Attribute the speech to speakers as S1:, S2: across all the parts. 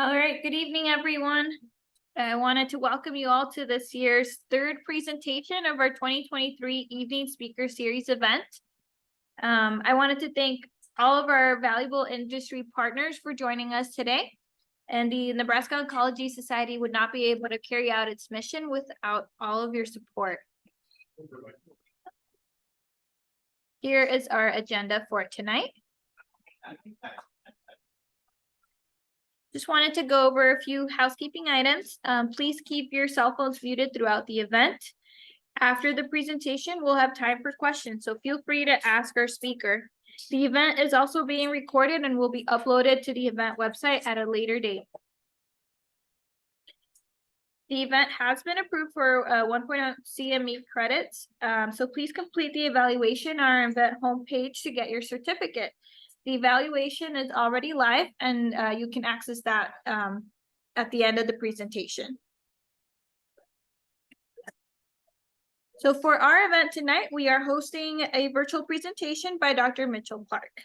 S1: All right, good evening, everyone. I wanted to welcome you all to this year's third presentation of our 2023 Evening Speaker Series event. I wanted to thank all of our valuable industry partners for joining us today. And the Nebraska Oncology Society would not be able to carry out its mission without all of your support. Here is our agenda for tonight. Just wanted to go over a few housekeeping items. Please keep your cell phones muted throughout the event. After the presentation, we'll have time for questions, so feel free to ask our speaker. The event is also being recorded and will be uploaded to the event website at a later date. The event has been approved for 1.0 CME credits, so please complete the evaluation on our event homepage to get your certificate. The evaluation is already live, and you can access that at the end of the presentation. So for our event tonight, we are hosting a virtual presentation by Dr. Mitchell Clark.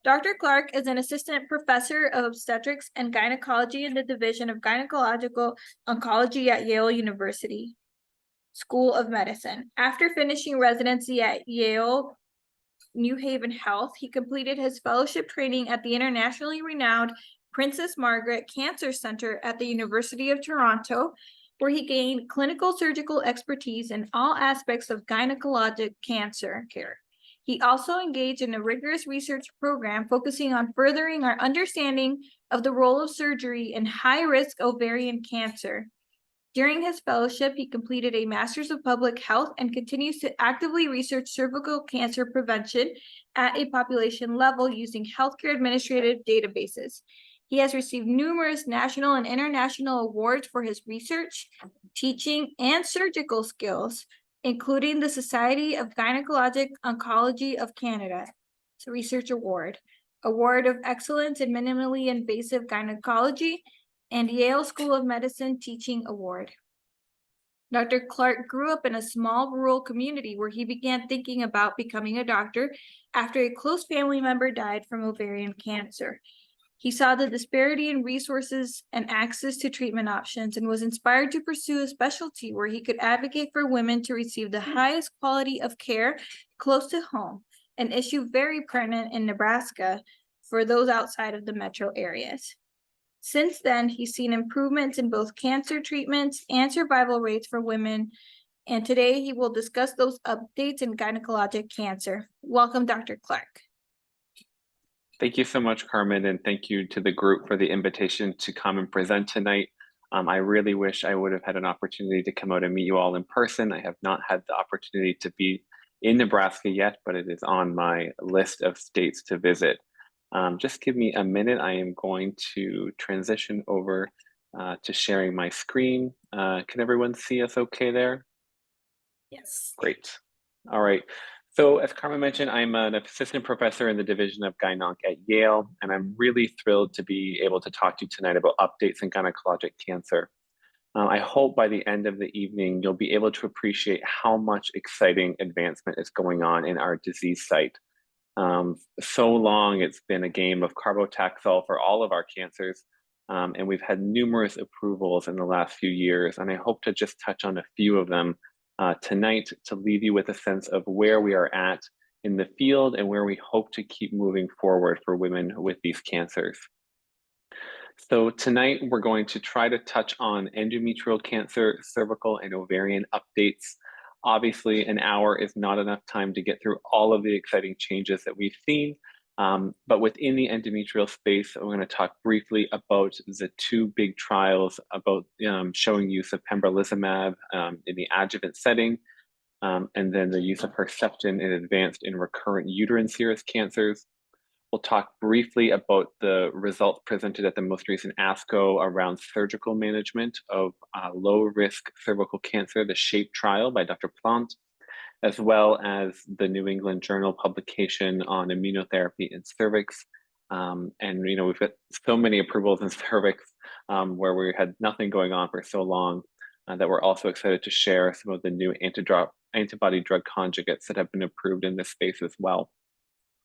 S1: Dr. Clark is an assistant professor of obstetrics and gynecology in the Division of Gynecological Oncology at Yale University School of Medicine. After finishing residency at Yale New Haven Health, he completed his fellowship training at the internationally renowned Princess Margaret Cancer Center at the University of Toronto, where he gained clinical surgical expertise in all aspects of gynecologic cancer care. He also engaged in a rigorous research program focusing on furthering our understanding of the role of surgery in high-risk ovarian cancer. During his fellowship, he completed a Master's of Public Health and continues to actively research cervical cancer prevention at a population level using healthcare administrative databases. He has received numerous national and international awards for his research, teaching, and surgical skills, including the Society of Gynecologic Oncology of Canada, it's a research award, Award of Excellence in Minimally Invasive Gynecology, and Yale School of Medicine Teaching Award. Dr. Clark grew up in a small rural community where he began thinking about becoming a doctor after a close family member died from ovarian cancer. He saw the disparity in resources and access to treatment options and was inspired to pursue a specialty where he could advocate for women to receive the highest quality of care close to home, an issue very pertinent in Nebraska for those outside of the metro areas. Since then, he's seen improvements in both cancer treatments and survival rates for women, and today he will discuss those updates in gynecologic cancer. Welcome, Dr. Clark.
S2: Thank you so much, Carmen, and thank you to the group for the invitation to come and present tonight. I really wish I would have had an opportunity to come out and meet you all in person. I have not had the opportunity to be in Nebraska yet, but it is on my list of states to visit. Just give me a minute. I am going to transition over to sharing my screen. Can everyone see us okay there?
S1: Yes.
S2: Great. All right. So as Carmen mentioned, I'm an assistant professor in the Division of Gyn-Onc at Yale, and I'm really thrilled to be able to talk to you tonight about updates in gynecologic cancer. I hope by the end of the evening, you'll be able to appreciate how much exciting advancement is going on in our disease site. So long, it's been a game of carbotaxol for all of our cancers, and we've had numerous approvals in the last few years, and I hope to just touch on a few of them tonight to leave you with a sense of where we are at in the field and where we hope to keep moving forward for women with these cancers. So tonight we're going to try to touch on endometrial cancer, cervical, and ovarian updates. Obviously, an hour is not enough time to get through all of the exciting changes that we've seen. But within the endometrial space, we're going to talk briefly about the two big trials about showing use of pembrolizumab in the adjuvant setting, and then the use of Herceptin in advanced and recurrent uterine serous cancers. We'll talk briefly about the results presented at the most recent ASCO around surgical management of low-risk cervical cancer, the SHAPE trial by Dr. Plant, as well as the New England Journal publication on immunotherapy in cervix. And we've got so many approvals in cervix where we had nothing going on for so long that we're also excited to share some of the new antibody drug conjugates that have been approved in this space as well.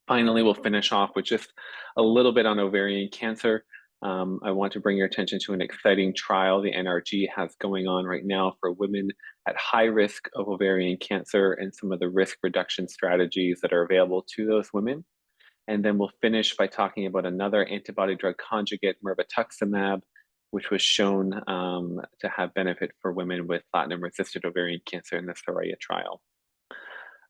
S2: Finally, we'll finish off with just a little bit on ovarian cancer. I want to bring your attention to an exciting trial the NRG has going on right now for women at high risk of ovarian cancer and some of the risk reduction strategies that are available to those women. And then we'll finish by talking about another antibody drug conjugate, mirvetuximab, which was shown to have benefit for women with platinum-resistant ovarian cancer in the SORAYA trial.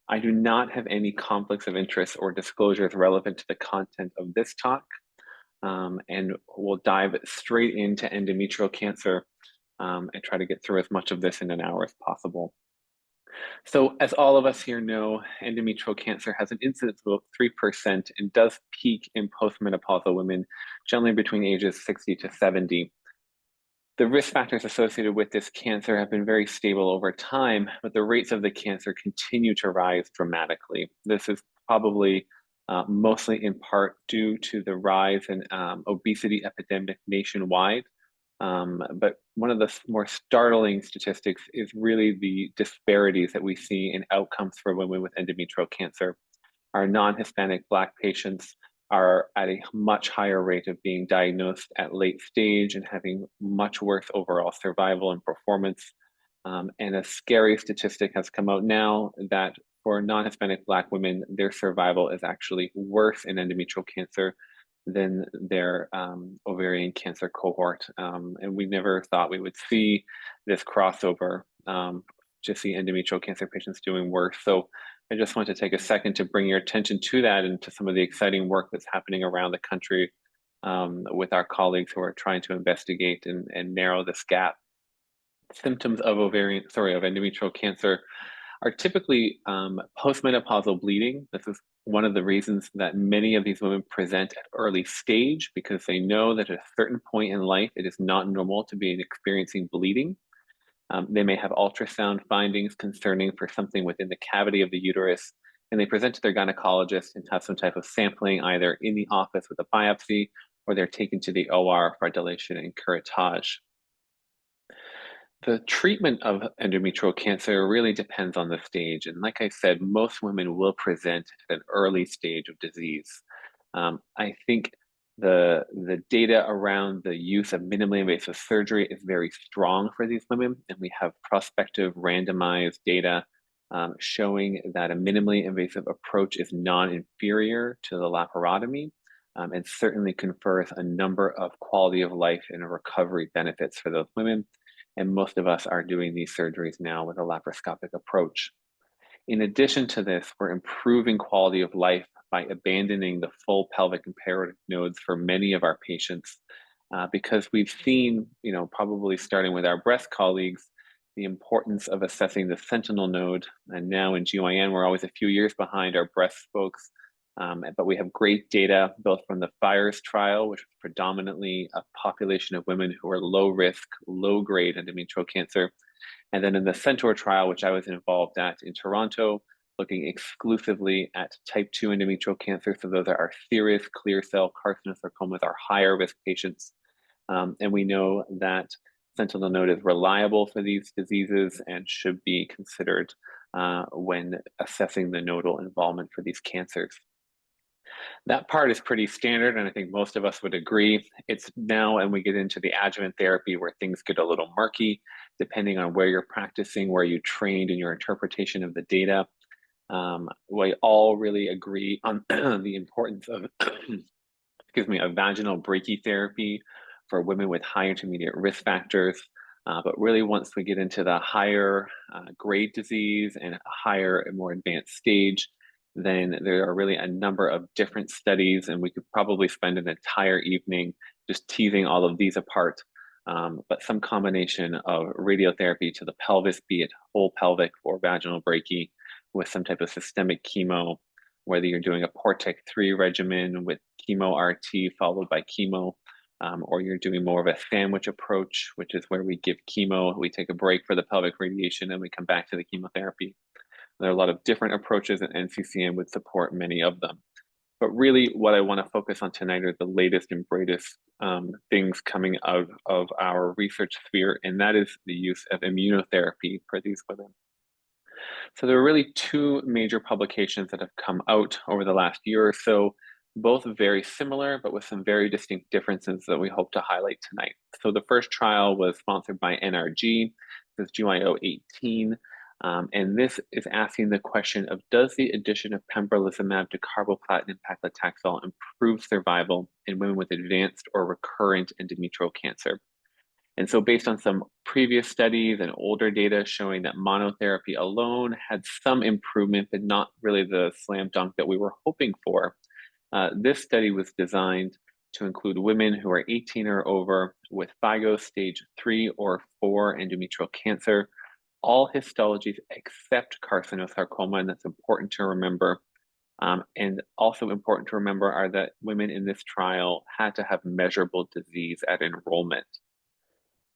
S2: I do not have any conflicts of interest or disclosures relevant to the content of this talk, and we'll dive straight into endometrial cancer and try to get through as much of this in an hour as possible. So as all of us here know, endometrial cancer has an incidence of about 3% and does peak in postmenopausal women, generally between ages 60 to 70. The risk factors associated with this cancer have been very stable over time, but the rates of the cancer continue to rise dramatically. This is probably mostly in part due to the rise in obesity epidemic nationwide. But one of the more startling statistics is really the disparities that we see in outcomes for women with endometrial cancer. Our non-Hispanic Black patients are at a much higher rate of being diagnosed at late stage and having much worse overall survival and performance. And a scary statistic has come out now that for non-Hispanic Black women, their survival is actually worse in endometrial cancer than their ovarian cancer cohort. And we never thought we would see this crossover to see endometrial cancer patients doing worse. So I just want to take a second to bring your attention to that and to some of the exciting work that's happening around the country with our colleagues who are trying to investigate and narrow this gap. Symptoms of endometrial cancer are typically postmenopausal bleeding. This is one of the reasons that many of these women present at early stage, because they know that at a certain point in life, it is not normal to be experiencing bleeding. They may have ultrasound findings concerning for something within the cavity of the uterus, and they present to their gynecologist and have some type of sampling either in the office with a biopsy, or they're taken to the OR for dilation and curettage. The treatment of endometrial cancer really depends on the stage. And like I said, most women will present at an early stage of disease. I think the data around the use of minimally invasive surgery is very strong for these women. And we have prospective randomized data showing that a minimally invasive approach is non-inferior to the laparotomy and certainly confers a number of quality of life and recovery benefits for those women. And most of us are doing these surgeries now with a laparoscopic approach. In addition to this, we're improving quality of life by abandoning the full pelvic imperative nodes for many of our patients, because we've seen, probably starting with our breast colleagues, the importance of assessing the sentinel node. And now in GYN, we're always a few years behind our breast folks. But we have great data both from the FIRES trial, which was predominantly a population of women who are low risk, low grade endometrial cancer. And then in the Centaur trial, which I was involved at in Toronto, looking exclusively at type 2 endometrial cancer. So those are our serous clear cell carcinosarcomas, our higher risk patients. And we know that sentinel node is reliable for these diseases and should be considered when assessing the nodal involvement for these cancers. That part is pretty standard, and I think most of us would agree. It's now, and we get into the adjuvant therapy where things get a little murky, depending on where you're practicing, where you trained in your interpretation of the data. We all really agree on the importance of, excuse me, of vaginal brachytherapy for women with high intermediate risk factors. But really, once we get into the higher grade disease and a higher and more advanced stage, then there are really a number of different studies, and we could probably spend an entire evening just teasing all of these apart. But some combination of radiotherapy to the pelvis, be it whole pelvic or vaginal brachy, with some type of systemic chemo, whether you're doing a Portec-3 regimen with chemo RT followed by chemo, or you're doing more of a sandwich approach, which is where we give chemo, we take a break for the pelvic radiation, and we come back to the chemotherapy. There are a lot of different approaches, and NCCN would support many of them. But really, what I want to focus on tonight are the latest and greatest things coming out of our research sphere, and that is the use of immunotherapy for these women. So there are really two major publications that have come out over the last year or so. both very similar, but with some very distinct differences that we hope to highlight tonight. So the first trial was sponsored by NRG, this is GYO 18, and this is asking the question of, does the addition of pembrolizumab to carboplatin and paclitaxel improve survival in women with advanced or recurrent endometrial cancer? And so based on some previous studies and older data showing that monotherapy alone had some improvement, but not really the slam dunk that we were hoping for, this study was designed to include women who are 18 or over with FIGO stage 3 or 4 endometrial cancer, all histologies except carcinosarcoma, and that's important to remember. And also important to remember are that women in this trial had to have measurable disease at enrollment.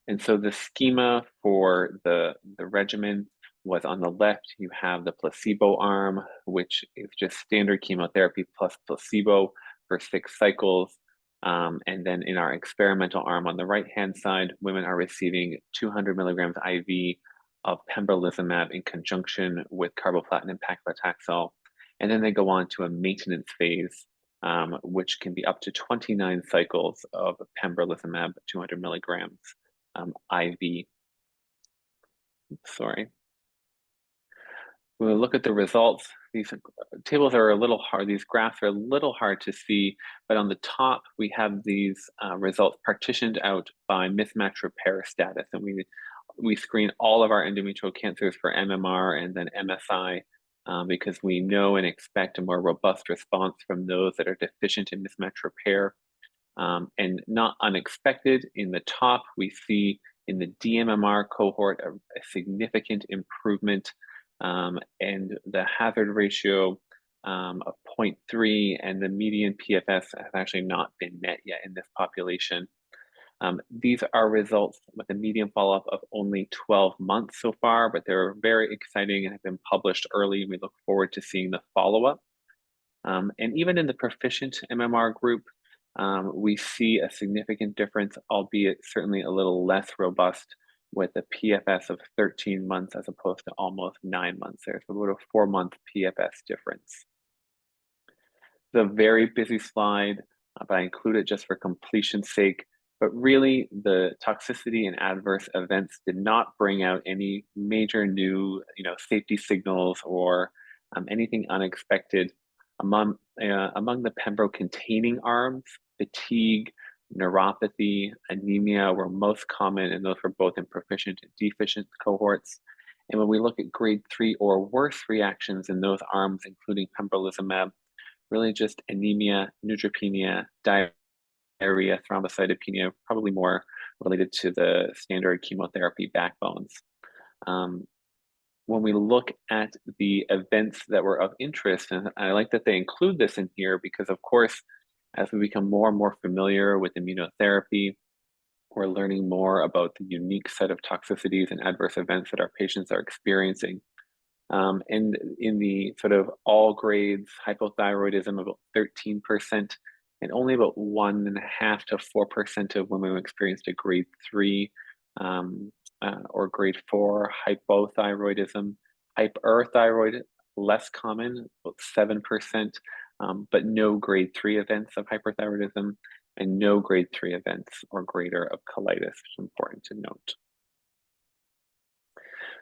S2: And so the schema for the regimen was on the left, you have the placebo arm, which is just standard chemotherapy plus placebo for 6 cycles. And then in our experimental arm on the right-hand side, women are receiving 200 milligrams IV of pembrolizumab in conjunction with carboplatin and paclitaxel. And then they go on to a maintenance phase, which can be up to 29 cycles of pembrolizumab, 200 milligrams. IV. Sorry. When we look at the results, these tables are a little hard, these graphs are a little hard to see, but on the top we have these results partitioned out by mismatch repair status, and we screen all of our endometrial cancers for MMR and then MSI because we know and expect a more robust response from those that are deficient in mismatch repair. And not unexpected, in the top, we see in the DMMR cohort a significant improvement, and the hazard ratio of 0.3 and the median PFS have actually not been met yet in this population. These are results with a median follow-up of only 12 months so far, but they're very exciting and have been published early. We look forward to seeing the follow-up. And even in the proficient MMR group, we see a significant difference, albeit certainly a little less robust, with a PFS of 13 months as opposed to almost 9 months. There's about a 4-month PFS difference. The very busy slide, but I include it just for completion's sake. But really, the toxicity and adverse events did not bring out any major new, safety signals or anything unexpected. Among the pembro-containing arms, fatigue, neuropathy, anemia were most common, and those were both in proficient and deficient cohorts. And when we look at grade 3 or worse reactions in those arms, including pembrolizumab, really just anemia, neutropenia, diarrhea, thrombocytopenia, probably more related to the standard chemotherapy backbones. When we look at the events that were of interest, and I like that they include this in here because, of course, as we become more and more familiar with immunotherapy, we're learning more about the unique set of toxicities and adverse events that our patients are experiencing. And in the sort of all grades, hypothyroidism about 13%, and only about 1.5 to 4% of women who experienced a grade 3 or grade 4 hypothyroidism. Hyperthyroid, less common, about 7%, but no grade 3 events of hyperthyroidism and no grade 3 events or greater of colitis, which is important to note.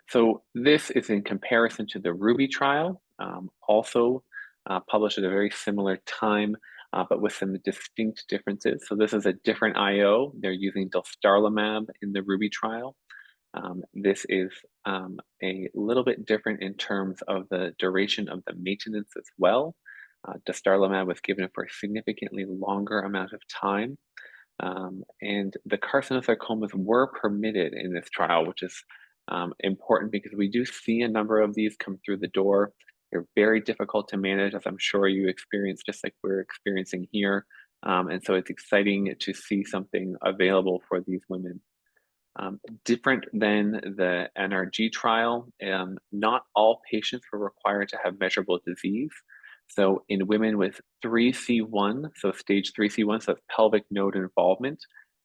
S2: So this is in comparison to the Ruby trial, also published at a very similar time, but with some distinct differences. So this is a different IO. They're using dostarlimab in the Ruby trial. This is a little bit different in terms of the duration of the maintenance as well. Dostarlimab was given for a significantly longer amount of time. And the carcinosarcomas were permitted in this trial, which is important because we do see a number of these come through the door. They're very difficult to manage, as I'm sure you experience, just like we're experiencing here. And so it's exciting to see something available for these women. Different than the NRG trial, not all patients were required to have measurable disease. So in women with 3C1, so stage 3C1, so that's pelvic node involvement,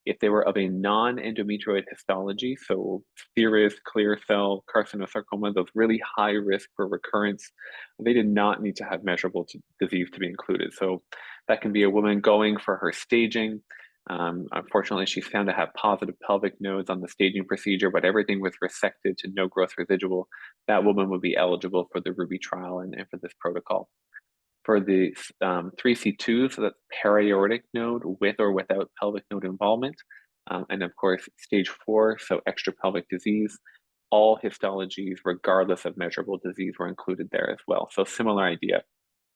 S2: if they were of a non-endometrioid histology, so serous clear cell carcinosarcoma, those really high risk for recurrence, they did not need to have measurable disease to be included. So That can be a woman going for her staging. Unfortunately, she's found to have positive pelvic nodes on the staging procedure, but everything was resected to no growth residual. That woman would be eligible for the Ruby trial and for this protocol. For the 3C2, so that's para-aortic node with or without pelvic node involvement. And of course, stage 4, so extra pelvic disease, all histologies, regardless of measurable disease, were included there as well. So similar idea.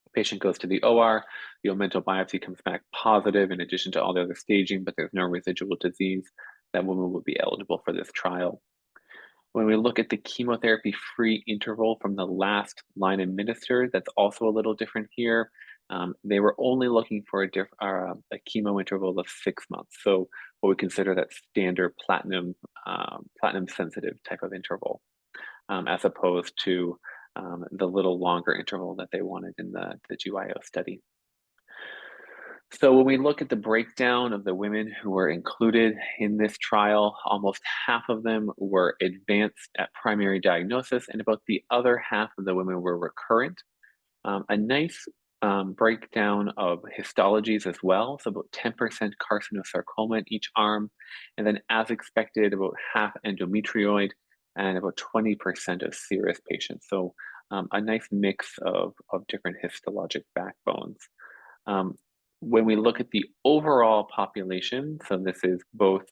S2: The patient goes to the OR, the omental biopsy comes back positive in addition to all the other staging, but there's no residual disease. That woman will be eligible for this trial. When we look at the chemotherapy-free interval from the last line administered, that's also a little different here. They were only looking for a chemo interval of 6 months. So what we consider that standard platinum sensitive type of interval, as opposed to the little longer interval that they wanted in the GYO study. So when we look at the breakdown of the women who were included in this trial, almost half of them were advanced at primary diagnosis, and about the other half of the women were recurrent. A nice breakdown of histologies as well, so about 10% carcinosarcoma in each arm, and then as expected, about half endometrioid and about 20% of serous patients. So a nice mix of different histologic backbones. When we look at the overall population, so this is both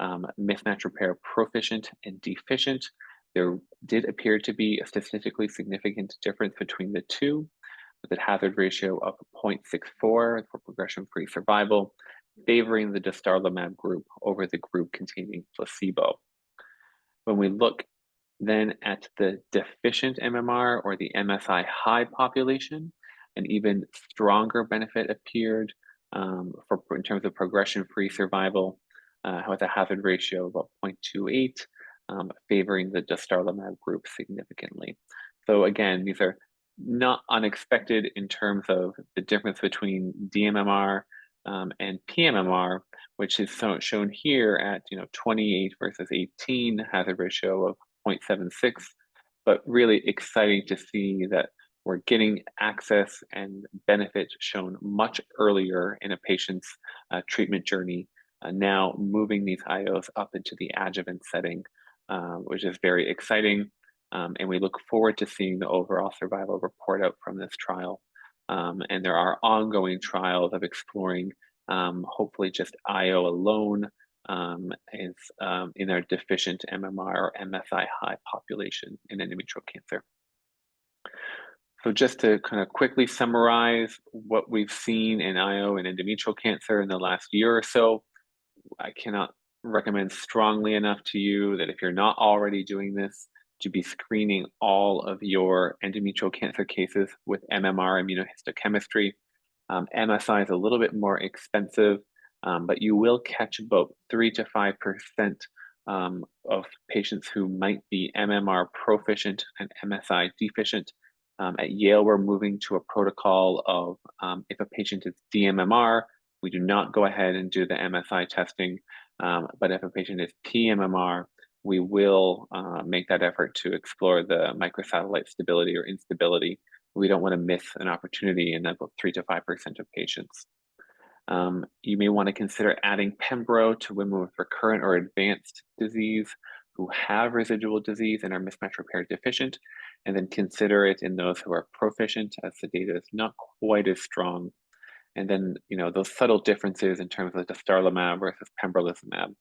S2: mismatch repair proficient and deficient, there did appear to be a statistically significant difference between the two, with a hazard ratio of 0.64 for progression-free survival, favoring the dostarlimab group over the group containing placebo. When we look then at the deficient MMR or the MSI high population, an even stronger benefit appeared in terms of progression-free survival with a hazard ratio of 0.28, favoring the dostarlimab group significantly. So again, these are not unexpected in terms of the difference between DMMR and PMMR, which is shown here at 28 versus 18, hazard ratio of 0.76, but really exciting to see that we're getting access and benefits shown much earlier in a patient's treatment journey, now moving these IOs up into the adjuvant setting, which is very exciting. And we look forward to seeing the overall survival report out from this trial. And there are ongoing trials of exploring hopefully just IO alone in our deficient MMR or MSI high population in endometrial cancer. So just to kind of quickly summarize what we've seen in IO and endometrial cancer in the last year or so, I cannot recommend strongly enough to you that if you're not already doing this, to be screening all of your endometrial cancer cases with MMR immunohistochemistry. MSI is a little bit more expensive, but you will catch about 3 to 5% of patients who might be MMR proficient and MSI deficient. At Yale, we're moving to a protocol of if a patient is DMMR, we do not go ahead and do the MSI testing. But if a patient is PMMR, we will make that effort to explore the microsatellite stability or instability. We don't want to miss an opportunity in about 3 to 5% of patients. You may want to consider adding pembro to women with recurrent or advanced disease who have residual disease and are mismatch repair deficient, and then consider it in those who are proficient as the data is not quite as strong. And then, those subtle differences in terms of dostarlimab versus pembrolizumab.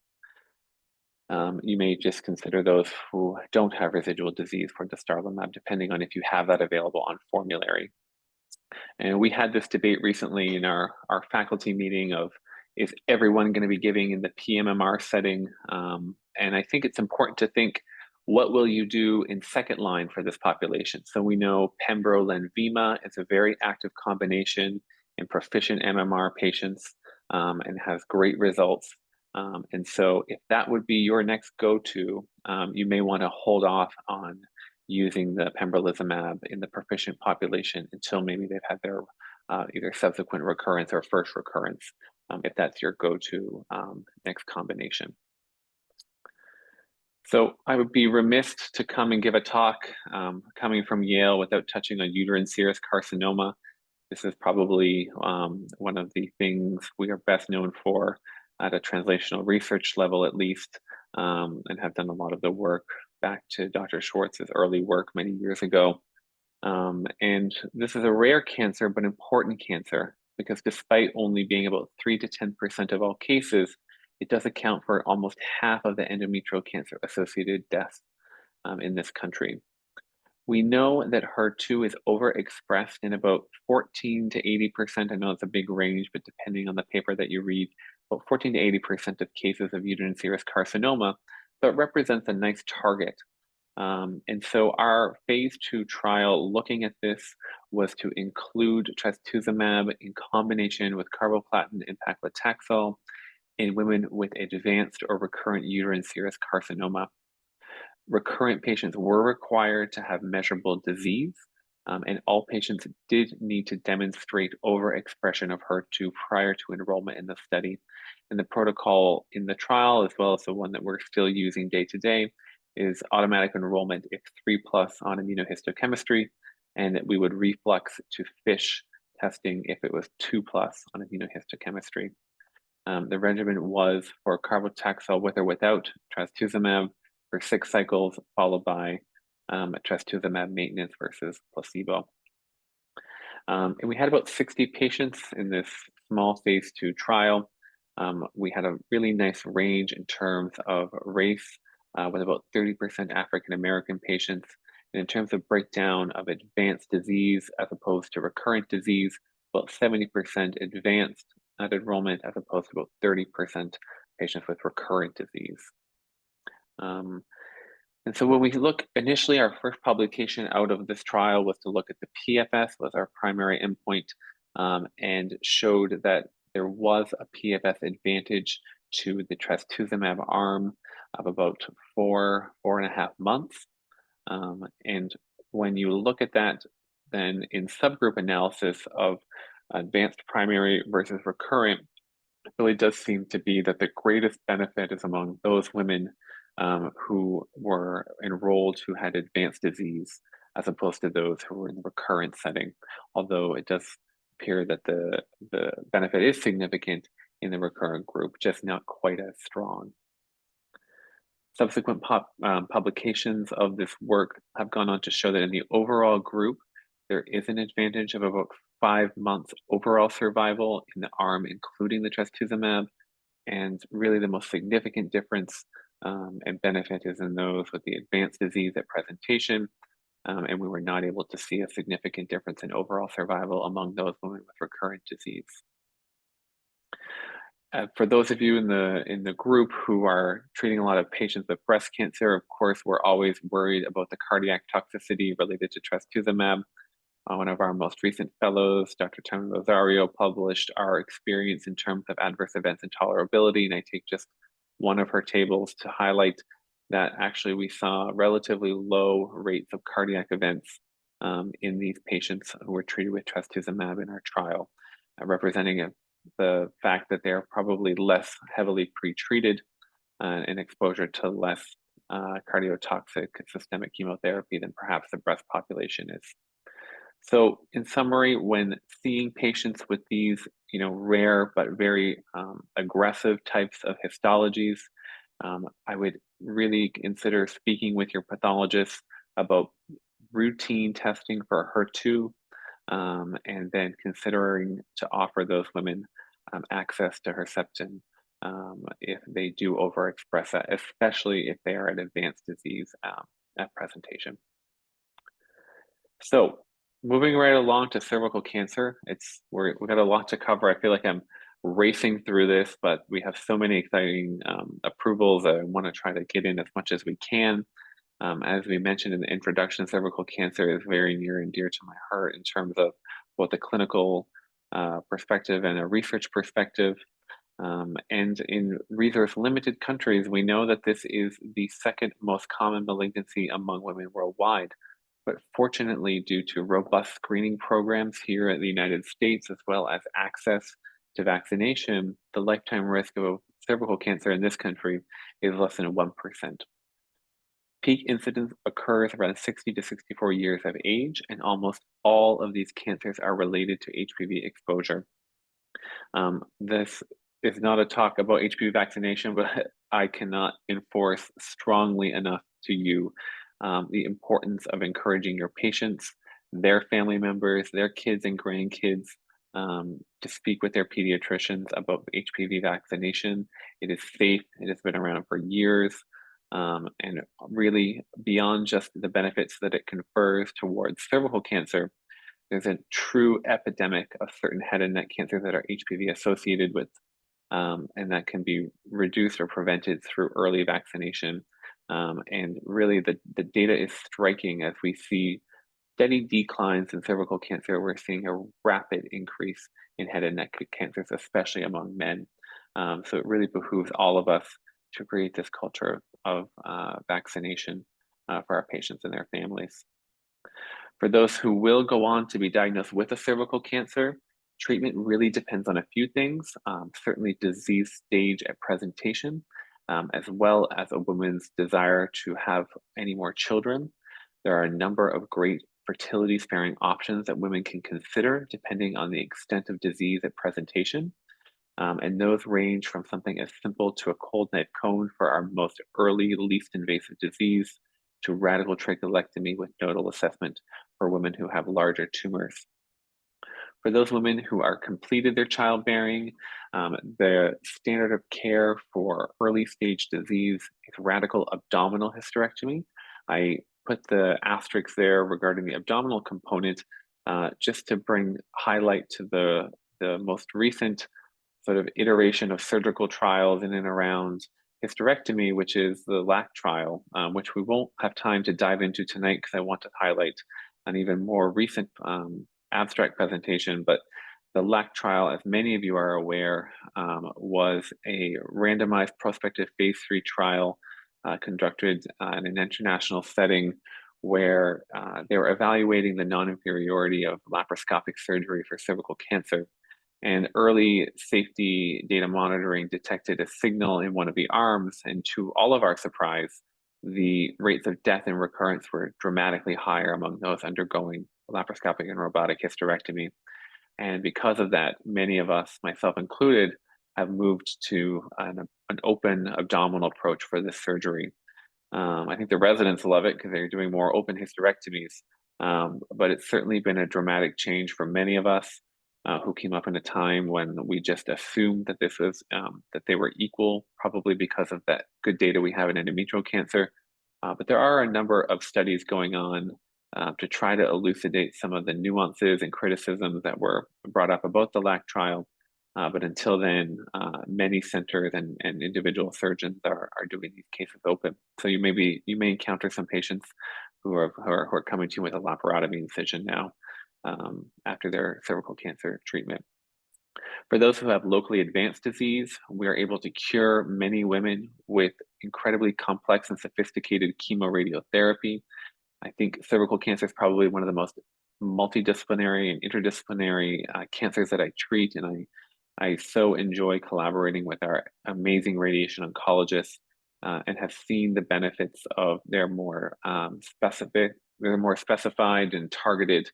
S2: You may just consider those who don't have residual disease for dostarlimab, depending on if you have that available on formulary. And we had this debate recently in our faculty meeting of, is everyone going to be giving in the PMMR setting? And I think it's important to think, what will you do in second line for this population? So we know pembro Lenvima is a very active combination in proficient MMR patients and has great results. And so if that would be your next go-to, you may want to hold off on using the pembrolizumab in the proficient population until maybe they've had their either subsequent recurrence or first recurrence, if that's your go-to next combination. So I would be remiss to come and give a talk coming from Yale without touching on uterine serous carcinoma. This is probably one of the things we are best known for at a translational research level, at least, and have done a lot of the work back to Dr. Schwartz's early work many years ago. And this is a rare cancer, but important cancer, because despite only being about 3 to 10% of all cases, it does account for almost half of the endometrial cancer associated deaths in this country. We know that HER2 is overexpressed in about 14 to 80%. I know it's a big range, but depending on the paper that you read, about 14 to 80% of cases of uterine serous carcinoma, so it represents a nice target. And so our phase 2 trial looking at this was to include trastuzumab in combination with carboplatin and paclitaxel in women with advanced or recurrent uterine serous carcinoma. Recurrent patients were required to have measurable disease, and all patients did need to demonstrate overexpression of HER2 prior to enrollment in the study. And the protocol in the trial, as well as the one that we're still using day to day, is automatic enrollment if 3+ on immunohistochemistry, and that we would reflux to FISH testing if it was 2+ on immunohistochemistry. The regimen was for carbotaxel with or without trastuzumab for 6 cycles, followed by trastuzumab maintenance versus placebo. And we had about 60 patients in this small phase 2 trial. We had a really nice range in terms of race, with about 30% African American patients. And in terms of breakdown of advanced disease as opposed to recurrent disease, about 70% advanced at enrollment as opposed to about 30% patients with recurrent disease. And so when we look initially, our first publication out of this trial was to look at the PFS was our primary endpoint, and showed that there was a PFS advantage to the trastuzumab arm of about 4.5 months. And when you look at that, then in subgroup analysis of advanced primary versus recurrent, it really does seem to be that the greatest benefit is among those women who were enrolled who had advanced disease, as opposed to those who were in the recurrent setting. Although it does appear that the benefit is significant in the recurrent group, just not quite as strong. Subsequent publications of this work have gone on to show that in the overall group, there is an advantage of about 5 months overall survival in the arm, including the trastuzumab. And really the most significant difference and benefit is in those with the advanced disease at presentation. And we were not able to see a significant difference in overall survival among those women with recurrent disease. For those of you in the group who are treating a lot of patients with breast cancer, of course, we're always worried about the cardiac toxicity related to trastuzumab. One of our most recent fellows, Dr. Tony Rosario, published our experience in terms of adverse events and tolerability, and I take just one of her tables to highlight that actually we saw relatively low rates of cardiac events in these patients who were treated with trastuzumab in our trial, representing the fact that they're probably less heavily pretreated and exposure to less cardiotoxic systemic chemotherapy than perhaps the breast population is. So in summary, when seeing patients with these, rare but very aggressive types of histologies, I would really consider speaking with your pathologist about routine testing for HER2, and then considering to offer those women access to Herceptin if they do overexpress that, especially if they are at advanced disease at presentation. So moving right along to cervical cancer, we've got a lot to cover. I feel like I'm racing through this, but we have so many exciting approvals that I want to try to get in as much as we can. As we mentioned in the introduction, cervical cancer is very near and dear to my heart in terms of both a clinical perspective and a research perspective. And in resource-limited countries, we know that this is the second most common malignancy among women worldwide. But fortunately, due to robust screening programs here in the United States, as well as access to vaccination, the lifetime risk of cervical cancer in this country is less than 1%. Peak incidence occurs around 60 to 64 years of age, and almost all of these cancers are related to HPV exposure. This is not a talk about HPV vaccination, but I cannot enforce strongly enough to you the importance of encouraging your patients, their family members, their kids and grandkids to speak with their pediatricians about HPV vaccination. It is safe, it has been around for years, and really beyond just the benefits that it confers towards cervical cancer, there's a true epidemic of certain head and neck cancers that are HPV associated with, and that can be reduced or prevented through early vaccination. And really, the data is striking as we see steady declines in cervical cancer. We're seeing a rapid increase in head and neck cancers, especially among men. So it really behooves all of us to create this culture of vaccination for our patients and their families. For those who will go on to be diagnosed with a cervical cancer, treatment really depends on a few things, certainly disease stage at presentation, as well as a woman's desire to have any more children. There are a number of great fertility sparing options that women can consider depending on the extent of disease at presentation. And those range from something as simple to a cold knife cone for our most early, least invasive disease, to radical tracheolectomy with nodal assessment for women who have larger tumors. For those women who are completed their childbearing, the standard of care for early stage disease is radical abdominal hysterectomy. I put the asterisk there regarding the abdominal component just to bring highlight to the most recent sort of iteration of surgical trials in and around hysterectomy, which is the LAC trial, which we won't have time to dive into tonight because I want to highlight an even more recent abstract presentation. But the LAC trial, as many of you are aware, was a randomized prospective phase 3 trial conducted in an international setting where they were evaluating the non-inferiority of laparoscopic surgery for cervical cancer. And early safety data monitoring detected a signal in one of the arms, and to all of our surprise, the rates of death and recurrence were dramatically higher among those undergoing laparoscopic and robotic hysterectomy. And because of that, many of us, myself included, have moved to an open abdominal approach for this surgery. I think the residents love it because they're doing more open hysterectomies, but it's certainly been a dramatic change for many of us who came up in a time when we just assumed that this was that they were equal, probably because of that good data we have in endometrial cancer. But there are a number of studies going on to try to elucidate some of the nuances and criticisms that were brought up about the LAC trial. But until then, many centers and individual surgeons are doing these cases open. So you may encounter some patients who are coming to you with a laparotomy incision now after their cervical cancer treatment. For those who have locally advanced disease, we are able to cure many women with incredibly complex and sophisticated chemoradiotherapy. I think cervical cancer is probably one of the most multidisciplinary and interdisciplinary cancers that I treat, and I so enjoy collaborating with our amazing radiation oncologists and have seen the benefits of their more specified and targeted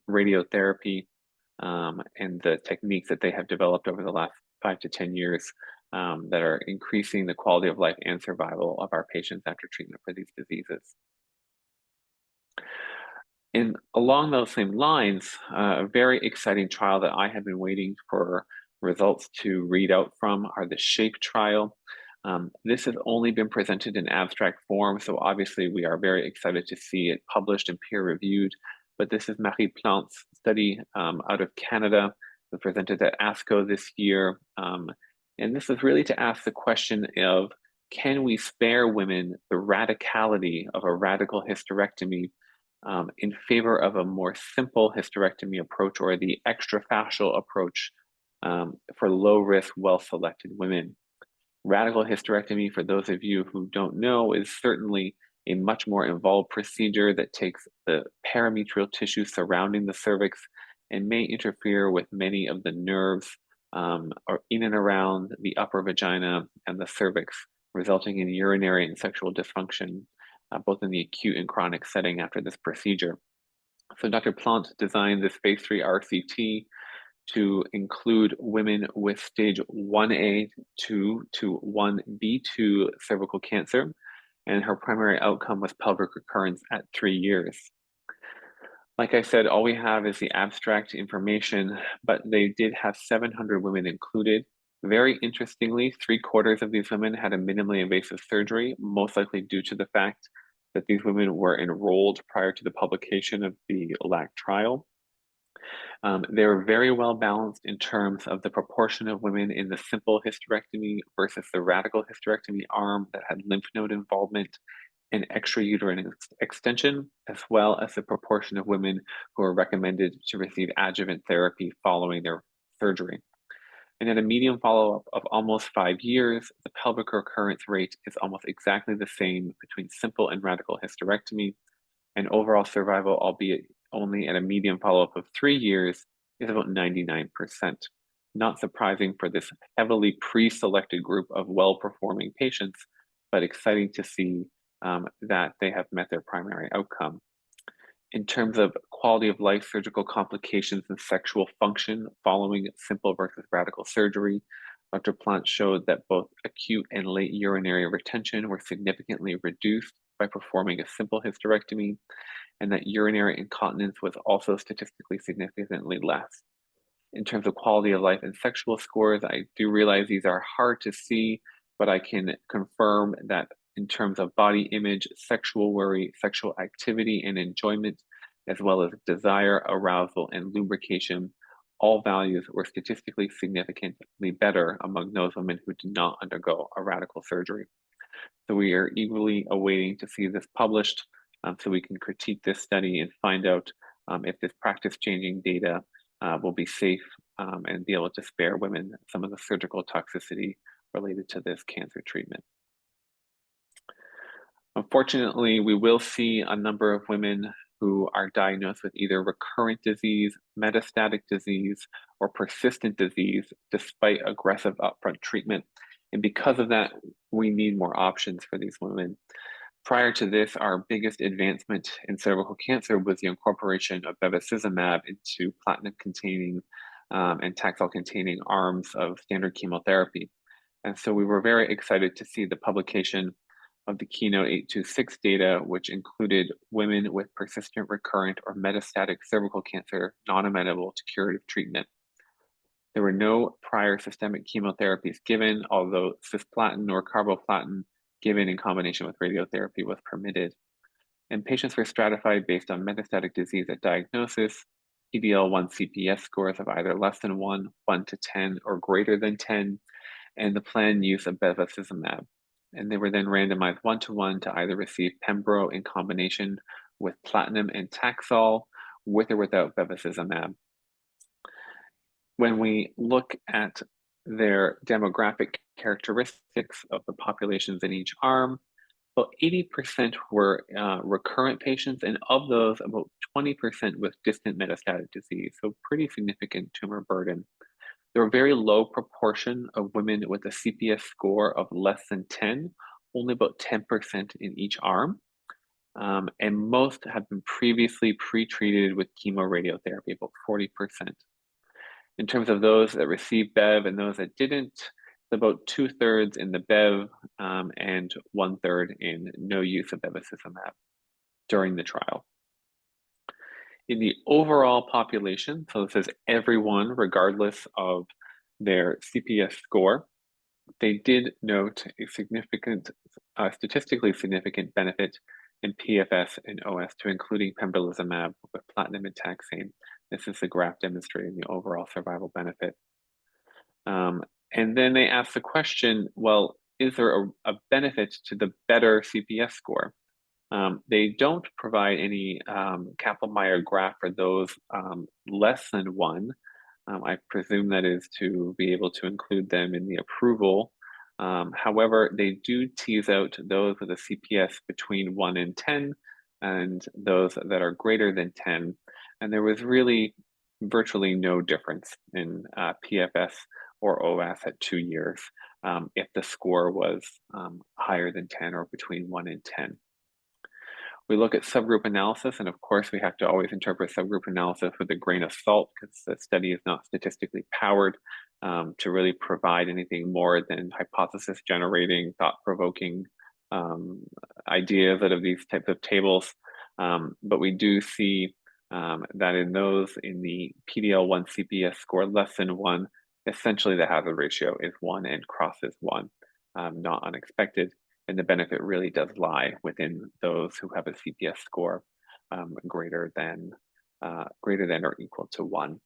S2: radiotherapy and the techniques that they have developed over the last 5 to 10 years that are increasing the quality of life and survival of our patients after treatment for these diseases. And along those same lines, a very exciting trial that I have been waiting for results to read out from are the SHAPE trial. This has only been presented in abstract form, so obviously we are very excited to see it published and peer-reviewed. But this is Marie Plante's study out of Canada that was presented at ASCO this year. And this is really to ask the question of, can we spare women the radicality of a radical hysterectomy in favor of a more simple hysterectomy approach or the extrafascial approach for low-risk, well-selected women? Radical hysterectomy, for those of you who don't know, is certainly a much more involved procedure that takes the parametrial tissue surrounding the cervix and may interfere with many of the nerves or in and around the upper vagina and the cervix, resulting in urinary and sexual dysfunction. both in the acute and chronic setting after this procedure. So Dr. Plant designed this phase 3 RCT to include women with stage 1A to 1B2 cervical cancer, and her primary outcome was pelvic recurrence at 3 years. Like I said, all we have is the abstract information, but they did have 700 women included. Very interestingly, 3/4 of these women had a minimally invasive surgery, most likely due to the fact that these women were enrolled prior to the publication of the LAC trial. They were very well balanced in terms of the proportion of women in the simple hysterectomy versus the radical hysterectomy arm that had lymph node involvement and extrauterine extension, as well as the proportion of women who are recommended to receive adjuvant therapy following their surgery. And at a median follow-up of almost 5 years, the pelvic recurrence rate is almost exactly the same between simple and radical hysterectomy, and overall survival, albeit only at a median follow-up of 3 years, is about 99%. Not surprising for this heavily pre-selected group of well-performing patients, but exciting to see that they have met their primary outcome. In terms of quality of life, surgical complications, and sexual function following simple versus radical surgery, Dr. Plant showed that both acute and late urinary retention were significantly reduced by performing a simple hysterectomy, and that urinary incontinence was also statistically significantly less. In terms of quality of life and sexual scores, I do realize these are hard to see, but I can confirm that in terms of body image, sexual worry, sexual activity, and enjoyment, as well as desire, arousal, and lubrication, all values were statistically significantly better among those women who did not undergo a radical surgery. So we are eagerly awaiting to see this published so we can critique this study and find out if this practice-changing data will be safe and be able to spare women some of the surgical toxicity related to this cancer treatment. Unfortunately, we will see a number of women who are diagnosed with either recurrent disease, metastatic disease, or persistent disease despite aggressive upfront treatment. And because of that, we need more options for these women. Prior to this, our biggest advancement in cervical cancer was the incorporation of bevacizumab into platinum-containing and Taxol-containing arms of standard chemotherapy. And so we were very excited to see the publication of the Keynote 826 data, which included women with persistent, recurrent, or metastatic cervical cancer not amenable to curative treatment. There were no prior systemic chemotherapies given, although cisplatin or carboplatin given in combination with radiotherapy was permitted. And patients were stratified based on metastatic disease at diagnosis, PD-L1 CPS scores of either less than 1, 1 to 10, or greater than 10, and the planned use of bevacizumab. And they were then randomized 1-to-1 to either receive pembro in combination with platinum and Taxol, with or without bevacizumab. When we look at their demographic characteristics of the populations in each arm, about 80% were recurrent patients, and of those, about 20% with distant metastatic disease, so pretty significant tumor burden. There were a very low proportion of women with a CPS score of less than 10, only about 10% in each arm, and most had been previously pre-treated with chemoradiotherapy, about 40%. In terms of those that received Bev and those that didn't, about 2/3 in the Bev and 1/3 in no use of bevacizumab during the trial. In the overall population, so this is everyone regardless of their CPS score, they did note a significant, statistically significant benefit in PFS and OS to including pembrolizumab with platinum and taxane. This is the graph demonstrating the overall survival benefit. And then they asked the question, well, is there a benefit to the better CPS score? They don't provide any Kaplan-Meier graph for those less than 1. I presume that is to be able to include them in the approval. However, they do tease out those with a CPS between 1 and 10 and those that are greater than 10. And there was really virtually no difference in PFS or OS at 2 years if the score was higher than 10 or between 1 and 10. We look at subgroup analysis, and of course, we have to always interpret subgroup analysis with a grain of salt because the study is not statistically powered to really provide anything more than hypothesis generating, thought provoking ideas out of these types of tables. But we do see that in those in the PDL1 CPS score less than 1, essentially the hazard ratio is 1 and crosses 1, not unexpected. And the benefit really does lie within those who have a CPS score greater than or equal to 1.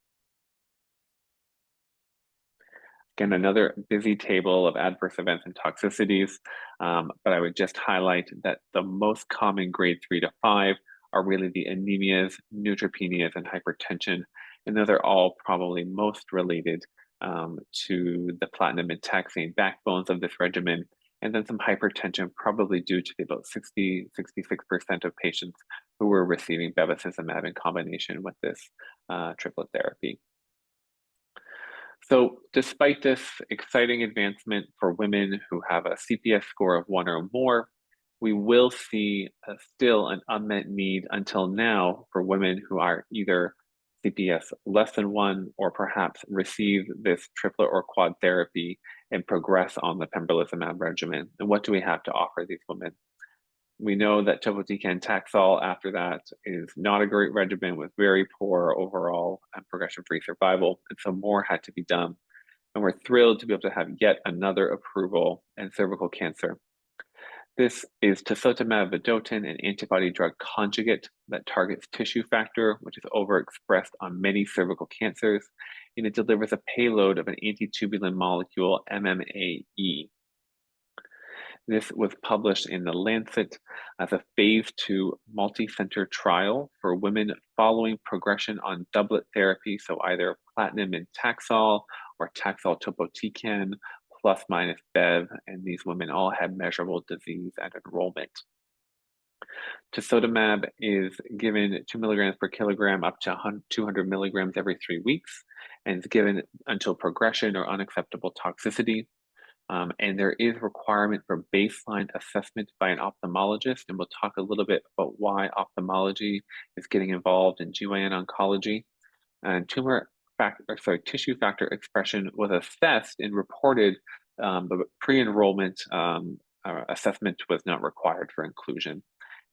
S2: Again, another busy table of adverse events and toxicities, but I would just highlight that the most common grade 3 to 5 are really the anemias, neutropenias, and hypertension, and those are all probably most related to the platinum and taxane backbones of this regimen, and then some hypertension probably due to about 66% of patients who were receiving bevacizumab in combination with this triplet therapy. So despite this exciting advancement for women who have a CPS score of 1 or more, we will see still an unmet need until now for women who are either CPS less than 1 or perhaps receive this triplet or quad therapy and progress on the pembrolizumab regimen. And what do we have to offer these women? We know that topotecan Taxol after that is not a great regimen with very poor overall progression-free survival, and so more had to be done. And we're thrilled to be able to have yet another approval in cervical cancer. This is tisotumab vedotin, an antibody drug conjugate that targets tissue factor, which is overexpressed on many cervical cancers, and it delivers a payload of an antitubulin molecule, MMAE. This was published in The Lancet as a phase 2 multi-center trial for women following progression on doublet therapy, so either platinum and Taxol or Taxol topotecan plus minus Bev, and these women all had measurable disease at enrollment. Tisotumab is given 2 milligrams per kilogram up to 200 milligrams every 3 weeks, and is given until progression or unacceptable toxicity. And there is requirement for baseline assessment by an ophthalmologist, and we'll talk a little bit about why ophthalmology is getting involved in GYN oncology. And tissue factor expression was assessed and reported, but pre-enrollment assessment was not required for inclusion,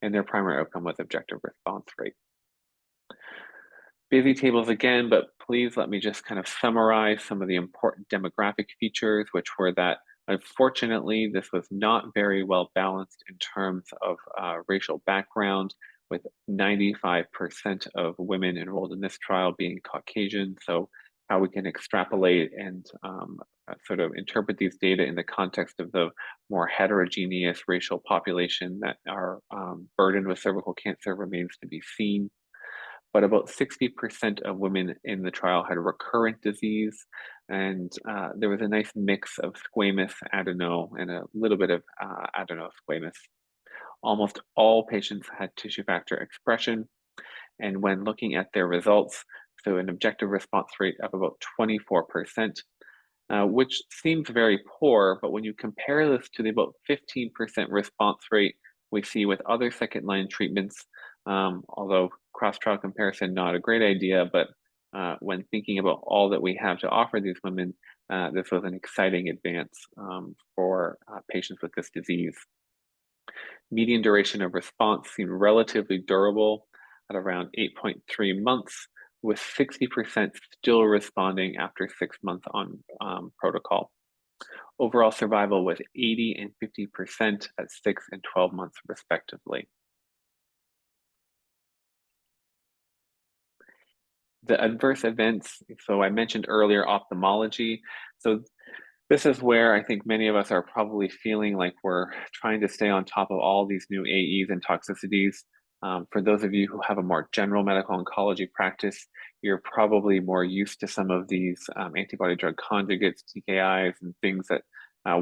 S2: and their primary outcome was objective response rate. Busy tables again, but please let me just kind of summarize some of the important demographic features, which were that unfortunately, this was not very well balanced in terms of racial background, with 95% of women enrolled in this trial being Caucasian. So how we can extrapolate and sort of interpret these data in the context of the more heterogeneous racial population that are burdened with cervical cancer remains to be seen. But about 60% of women in the trial had recurrent disease, and there was a nice mix of squamous adeno and a little bit of adenosquamous. Almost all patients had tissue factor expression, and when looking at their results, so an objective response rate of about 24%, which seems very poor, but when you compare this to the about 15% response rate we see with other second-line treatments, although cross-trial comparison, not a great idea, but when thinking about all that we have to offer these women, this was an exciting advance for patients with this disease. Median duration of response seemed relatively durable at around 8.3 months, with 60% still responding after 6 months on protocol. Overall survival was 80 and 50% at 6 and 12 months, respectively. The adverse events, so I mentioned earlier ophthalmology. So this is where I think many of us are probably feeling like we're trying to stay on top of all these new AEs and toxicities. For those of you who have a more general medical oncology practice, you're probably more used to some of these antibody drug conjugates, TKIs, and things that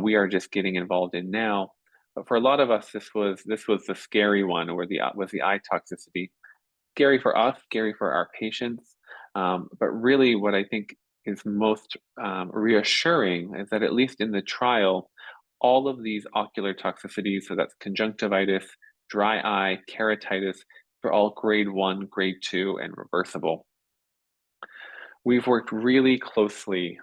S2: we are just getting involved in now. But for a lot of us, this was the scary one, or was the eye toxicity. Scary for us, scary for our patients. But really, what I think is most reassuring is that at least in the trial, all of these ocular toxicities, so that's conjunctivitis, dry eye, keratitis, for all grade 1, grade 2, and reversible. We've worked really closely,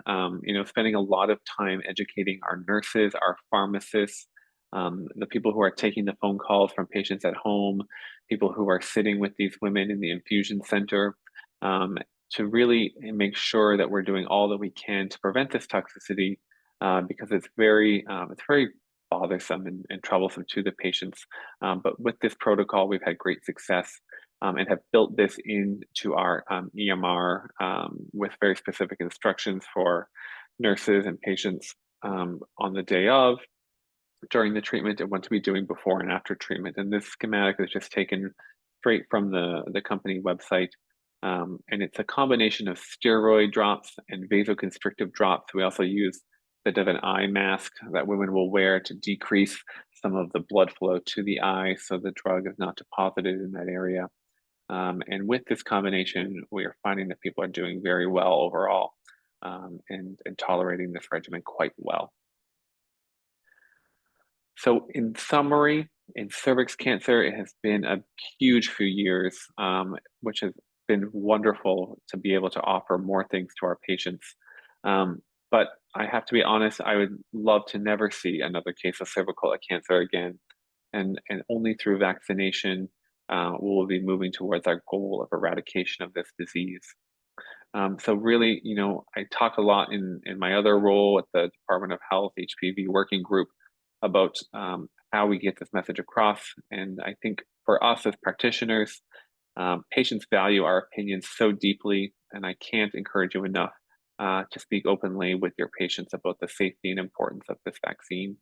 S2: spending a lot of time educating our nurses, our pharmacists, the people who are taking the phone calls from patients at home, people who are sitting with these women in the infusion center, um, to really make sure that we're doing all that we can to prevent this toxicity, because it's very bothersome and troublesome to the patients. But with this protocol, we've had great success, and have built this into our EMR, with very specific instructions for nurses and patients, on the day of, during the treatment, and what to be doing before and after treatment. And this schematic is just taken straight from the company website. And it's a combination of steroid drops and vasoconstrictive drops. We also use a bit of an eye mask that women will wear to decrease some of the blood flow to the eye so the drug is not deposited in that area. And with this combination, we are finding that people are doing very well overall, and tolerating this regimen quite well. So in summary, in cervix cancer, it has been a huge few years, which has been wonderful to be able to offer more things to our patients. But I have to be honest, I would love to never see another case of cervical cancer again. And only through vaccination will we be moving towards our goal of eradication of this disease. So really, I talk a lot in my other role at the Department of Health HPV working group about how we get this message across. And I think for us as practitioners, patients value our opinions so deeply, and I can't encourage you enough to speak openly with your patients about the safety and importance of this vaccine.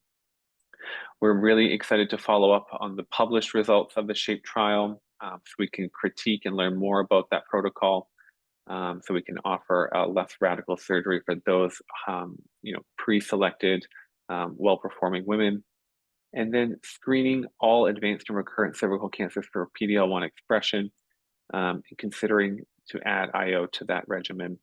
S2: We're really excited to follow up on the published results of the SHAPE trial, so we can critique and learn more about that protocol, so we can offer less radical surgery for those pre-selected, well-performing women. And then screening all advanced and recurrent cervical cancers for PD-L1 expression, and considering to add IO to that regimen.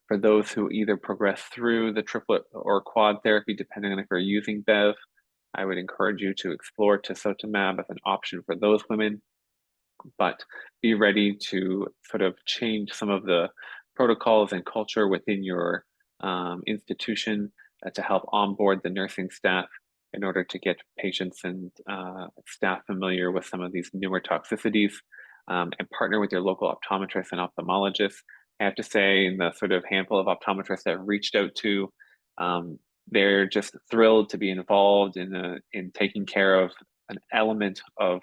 S2: For those who either progress through the triplet or quad therapy, depending on if you're using BEV, I would encourage you to explore tisotumab as an option for those women, but be ready to sort of change some of the protocols and culture within your institution to help onboard the nursing staff in order to get patients and staff familiar with some of these newer toxicities, and partner with your local optometrists and ophthalmologists. I have to say, in the sort of handful of optometrists that I've reached out to, they're just thrilled to be involved in taking care of an element of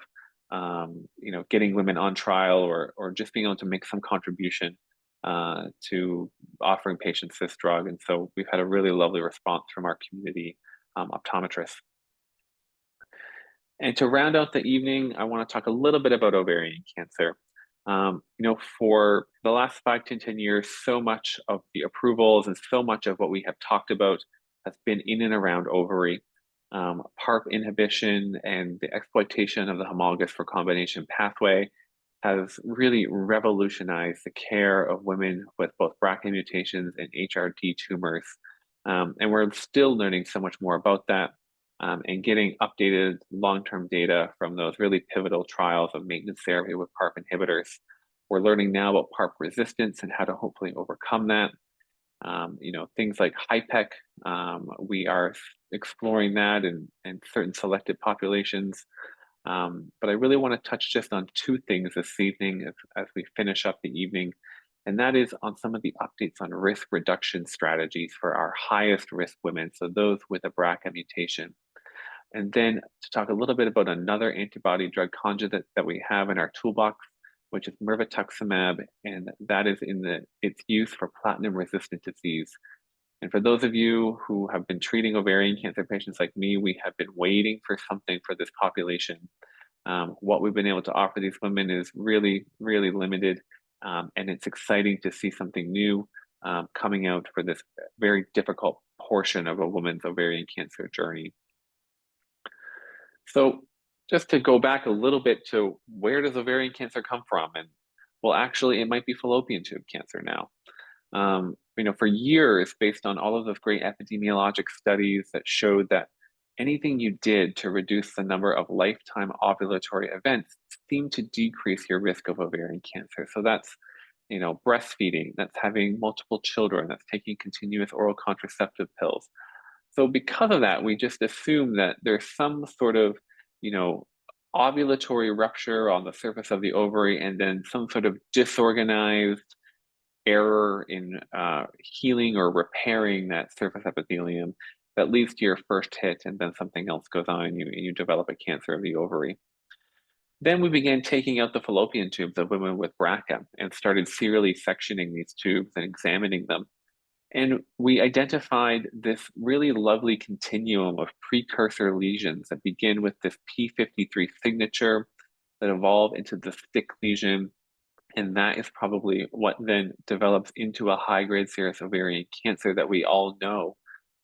S2: getting women on trial, or just being able to make some contribution to offering patients this drug. And so we've had a really lovely response from our community optometrists. And to round out the evening, I want to talk a little bit about ovarian cancer. For the last 5 to 10 years, so much of the approvals and so much of what we have talked about has been in and around ovary. PARP inhibition and the exploitation of the homologous recombination pathway has really revolutionized the care of women with both BRCA mutations and HRD tumors. And we're still learning so much more about that, and getting updated long-term data from those really pivotal trials of maintenance therapy with PARP inhibitors. We're learning now about PARP resistance and how to hopefully overcome that. Things like HIPEC, we are exploring that in certain selected populations. But I really want to touch just on 2 things this evening as we finish up the evening, and that is on some of the updates on risk reduction strategies for our highest risk women, so those with a BRCA mutation. And then to talk a little bit about another antibody drug conjugate that we have in our toolbox, which is mirvetuximab, and that is its use for platinum-resistant disease. And for those of you who have been treating ovarian cancer patients like me, we have been waiting for something for this population. What we've been able to offer these women is really, really limited, and it's exciting to see something new coming out for this very difficult portion of a woman's ovarian cancer journey. So just to go back a little bit to where does ovarian cancer come from? And well, actually, it might be fallopian tube cancer now. For years, based on all of those great epidemiologic studies that showed that anything you did to reduce the number of lifetime ovulatory events seemed to decrease your risk of ovarian cancer. So that's, breastfeeding, that's having multiple children, that's taking continuous oral contraceptive pills. So because of that, we just assume that there's some sort of, you know, ovulatory rupture on the surface of the ovary, and then some sort of disorganized error in healing or repairing that surface epithelium that leads to your first hit, and then something else goes on, and you develop a cancer of the ovary. Then we began taking out the fallopian tubes of women with BRCA and started serially sectioning these tubes and examining them. And we identified this really lovely continuum of precursor lesions that begin with this P53 signature that evolve into the stick lesion. And that is probably what then develops into a high-grade serous ovarian cancer that we all know,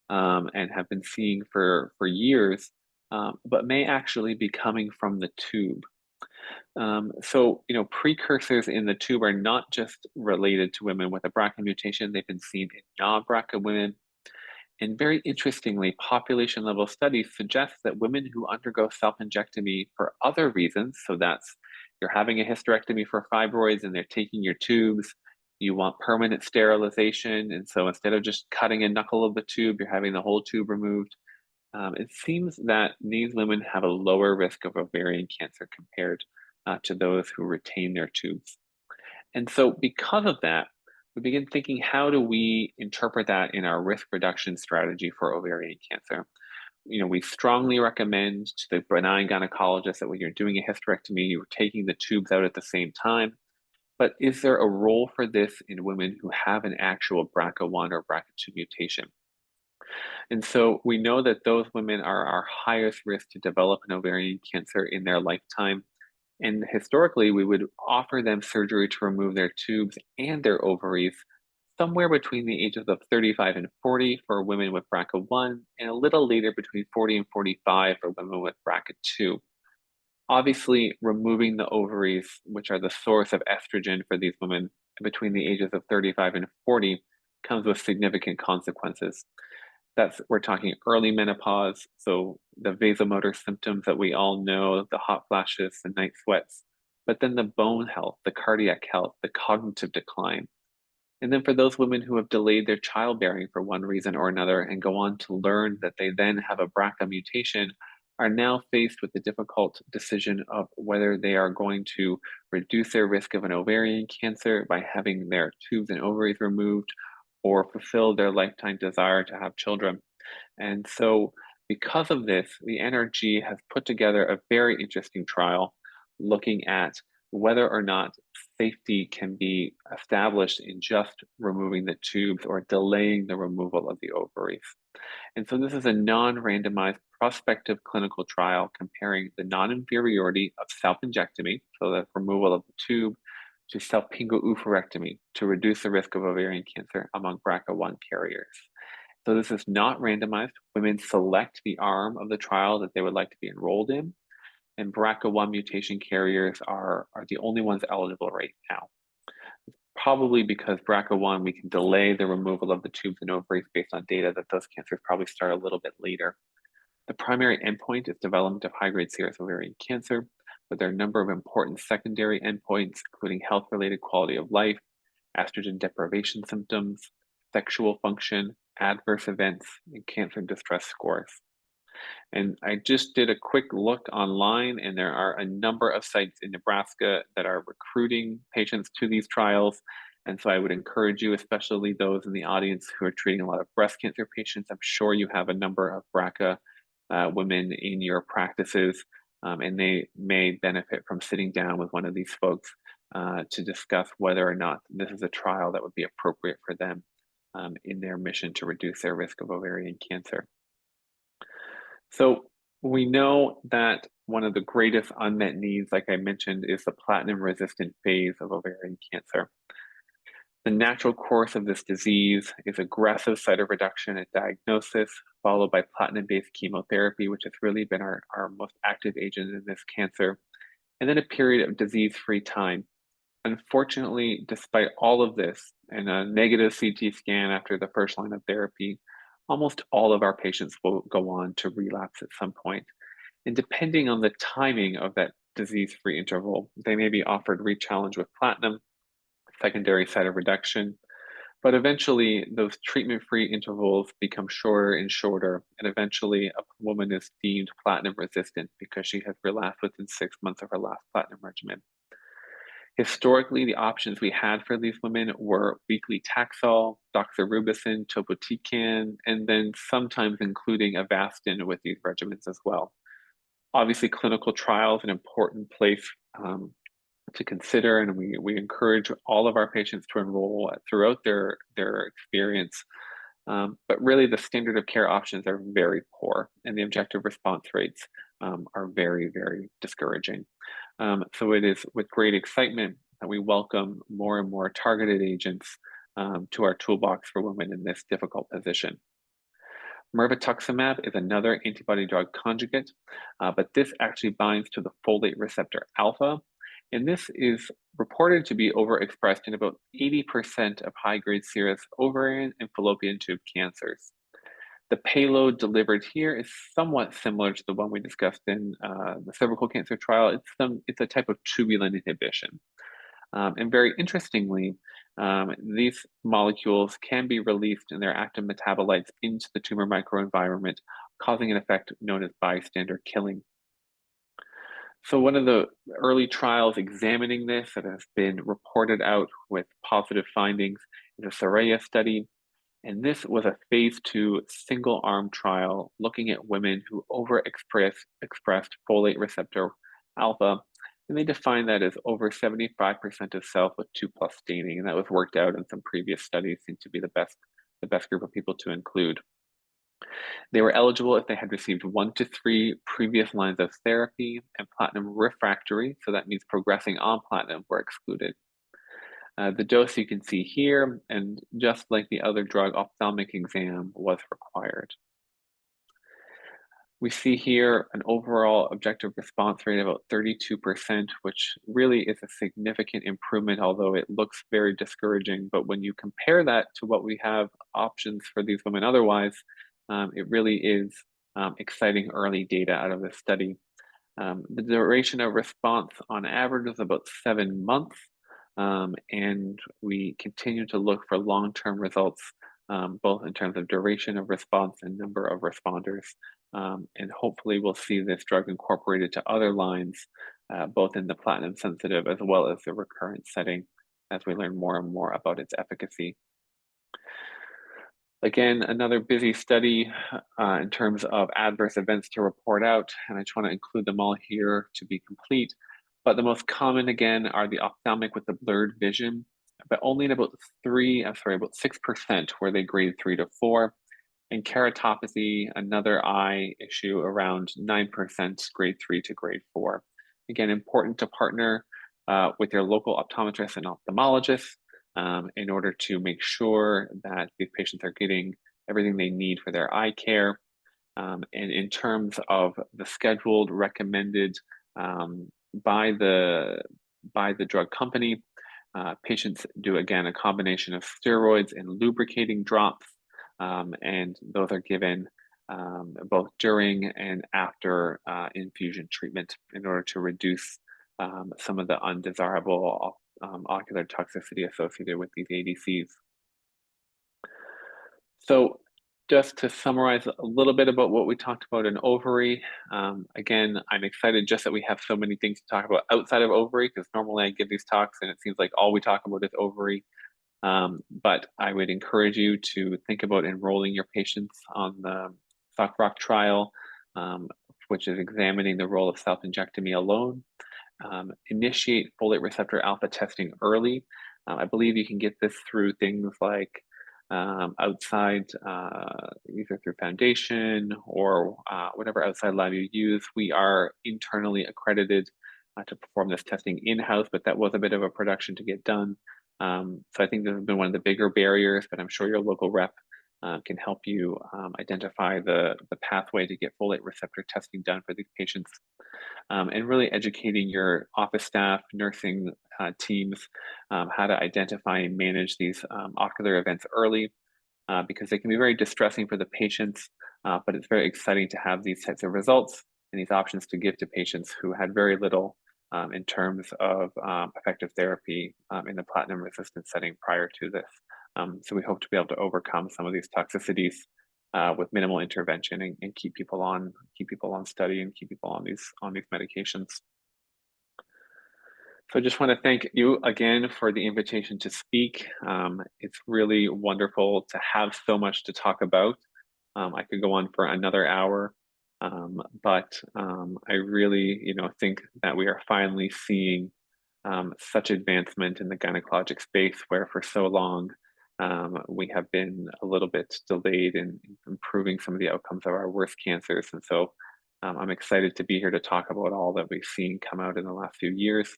S2: and have been seeing for years, but may actually be coming from the tube. So, precursors in the tube are not just related to women with a BRCA mutation. They've been seen in non-BRCA women. And very interestingly, population level studies suggest that women who undergo self-injectomy for other reasons, so that's you're having a hysterectomy for fibroids and they're taking your tubes, you want permanent sterilization. And so instead of just cutting a knuckle of the tube, you're having the whole tube removed. It seems that these women have a lower risk of ovarian cancer compared to those who retain their tubes. And so, because of that, we begin thinking, how do we interpret that in our risk reduction strategy for ovarian cancer? We strongly recommend to the benign gynecologist that when you're doing a hysterectomy, you're taking the tubes out at the same time. But is there a role for this in women who have an actual BRCA1 or BRCA2 mutation? And so we know that those women are our highest risk to develop an ovarian cancer in their lifetime. And historically, we would offer them surgery to remove their tubes and their ovaries somewhere between the ages of 35 and 40 for women with BRCA1, and a little later between 40 and 45 for women with BRCA2. Obviously, removing the ovaries, which are the source of estrogen for these women between the ages of 35 and 40, comes with significant consequences. We're talking early menopause, so the vasomotor symptoms that we all know, the hot flashes, the night sweats, but then the bone health, the cardiac health, the cognitive decline. And then for those women who have delayed their childbearing for one reason or another and go on to learn that they then have a BRCA mutation, are now faced with the difficult decision of whether they are going to reduce their risk of an ovarian cancer by having their tubes and ovaries removed, or fulfill their lifetime desire to have children. And so, because of this, the NRG has put together a very interesting trial looking at whether or not safety can be established in just removing the tubes or delaying the removal of the ovaries. And so, this is a non randomized prospective clinical trial comparing the non inferiority of self-injectomy, so the removal of the tube, to salpingo-oophorectomy to reduce the risk of ovarian cancer among BRCA1 carriers. So this is not randomized. Women select the arm of the trial that they would like to be enrolled in, and BRCA1 mutation carriers are the only ones eligible right now. Probably because BRCA1, we can delay the removal of the tubes and ovaries based on data that those cancers probably start a little bit later. The primary endpoint is development of high-grade serous ovarian cancer, but there are a number of important secondary endpoints, including health-related quality of life, estrogen deprivation symptoms, sexual function, adverse events, and cancer distress scores. And I just did a quick look online, and there are a number of sites in Nebraska that are recruiting patients to these trials. And so I would encourage you, especially those in the audience who are treating a lot of breast cancer patients. I'm sure you have a number of BRCA women in your practices, and they may benefit from sitting down with one of these folks to discuss whether or not this is a trial that would be appropriate for them in their mission to reduce their risk of ovarian cancer. So we know that one of the greatest unmet needs, like I mentioned, is the platinum-resistant phase of ovarian cancer. The natural course of this disease is aggressive cytoreduction at diagnosis, followed by platinum-based chemotherapy, which has really been our most active agent in this cancer, and then a period of disease-free time. Unfortunately, despite all of this and a negative CT scan after the first line of therapy, almost all of our patients will go on to relapse at some point. And depending on the timing of that disease-free interval, they may be offered re-challenge with platinum, secondary cytoreduction, but eventually those treatment-free intervals become shorter and shorter, and eventually a woman is deemed platinum resistant because she has relapsed within 6 months of her last platinum regimen. Historically, the options we had for these women were weekly Taxol, doxorubicin, topotecan, and then sometimes including Avastin with these regimens as well. Obviously, clinical trials an important place to consider, and we encourage all of our patients to enroll throughout their experience. But really, the standard of care options are very poor, and the objective response rates are very, very discouraging. So it is with great excitement that we welcome more and more targeted agents to our toolbox for women in this difficult position. Mirvetuximab is another antibody drug conjugate, but this actually binds to the folate receptor alpha, and this is reported to be overexpressed in about 80% of high-grade serous ovarian and fallopian tube cancers. The payload delivered here is somewhat similar to the one we discussed in the cervical cancer trial. It's a type of tubulin inhibition. And very interestingly, these molecules can be released in their active metabolites into the tumor microenvironment, causing an effect known as bystander killing. So one of the early trials examining this that has been reported out with positive findings is a Soraya study. And this was a phase 2 single arm trial looking at women who expressed folate receptor alpha. And they defined that as over 75% of cells with 2+ staining. And that was worked out in some previous studies, seemed to be the best group of people to include. They were eligible if they had received 1 to 3 previous lines of therapy, and platinum refractory, so that means progressing on platinum, were excluded. The dose you can see here, and just like the other drug, ophthalmic exam was required. We see here an overall objective response rate of about 32%, which really is a significant improvement, although it looks very discouraging. But when you compare that to what we have options for these women otherwise, it really is exciting early data out of this study. The duration of response on average is about 7 months, and we continue to look for long-term results, both in terms of duration of response and number of responders. And hopefully we'll see this drug incorporated to other lines, both in the platinum sensitive as well as the recurrent setting, as we learn more and more about its efficacy. Again, another busy study in terms of adverse events to report out, and I just want to include them all here to be complete. But the most common, again, are the ophthalmic with the blurred vision, but only in about 6% were they grade 3 to 4. And keratopathy, another eye issue, around 9% grade 3 to grade 4. Again, important to partner with your local optometrist and ophthalmologist in order to make sure that these patients are getting everything they need for their eye care. And in terms of the scheduled recommended by the drug company, patients do, again, a combination of steroids and lubricating drops, and those are given both during and after infusion treatment in order to reduce some of the undesirable ocular toxicity associated with these ADCs. So just to summarize a little bit about what we talked about in ovary, again, I'm excited just that we have so many things to talk about outside of ovary, because normally I give these talks and it seems like all we talk about is ovary. But I would encourage you to think about enrolling your patients on the SOCROC trial, which is examining the role of self-injectomy alone. Initiate folate receptor alpha testing early. I believe you can get this through things like outside, either through foundation or whatever outside lab you use. We are internally accredited to perform this testing in-house, but that was a bit of a production to get done. So I think this has been one of the bigger barriers, but I'm sure your local rep can help you identify the pathway to get folate receptor testing done for these patients. And really educating your office staff, nursing teams, how to identify and manage these ocular events early. because they can be very distressing for the patients, but it's very exciting to have these types of results and these options to give to patients who had very little in terms of effective therapy in the platinum-resistant setting prior to this. So we hope to be able to overcome some of these toxicities with minimal intervention and keep people on study and keep people on these medications. So I just want to thank you again for the invitation to speak. It's really wonderful to have so much to talk about. I could go on for another hour, but I really, think that we are finally seeing such advancement in the gynecologic space, where for so long we have been a little bit delayed in improving some of the outcomes of our worst cancers. And so I'm excited to be here to talk about all that we've seen come out in the last few years.